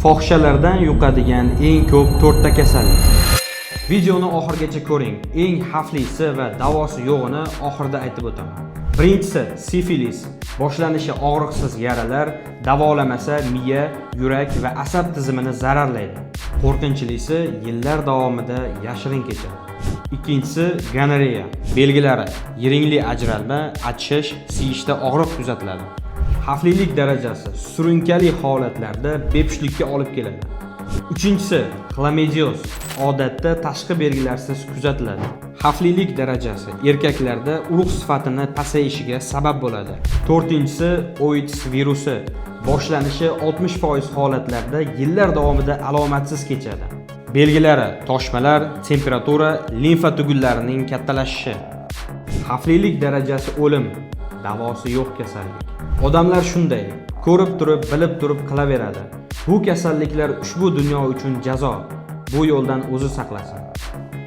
Fohishalardan yuqadigan eng ko'p 4 ta kasallik. Videoni oxirigacha ko'ring. Eng xavflisi va davosi yo'g'ini oxirida aytib o'taman. Birinchisi sifilis. Boshlanishi og'riqsiz yaralar, davolamasa miya, yurak va asab tizimini zararlaydi. Qo'rqinchlisi yillar davomida yashirin kechadi. Ikkinchisi gonoreya. Belgilari: yiringli ajralma, achishish, siyishda og'riq kuzatiladi. Xavflilik darajasi surunkali holatlarda bepushtlikka olib keladi. Uchinchisi xlamidioz. Odatda tashqi belgilarsiz kuzatiladi. Xavflilik darajasi erkaklarda urug' sifatini pasayishiga sabab bo'ladi. To'rtinchisi oits virusi. Boshlanishi 60% holatlarda yillar davomida alomatsiz kechadi. Belgilari: toshmalar, temperatura, limfa tugullarining kattalashishi. Xavflilik darajasi o'lim, davosi yo'q kasallik. Odamlar shunday, ko'rib turib, bilib turib qilaveradi. Bu kasalliklar ushbu dunyo uchun jazo. Bu yo'ldan o'zi saqlasin.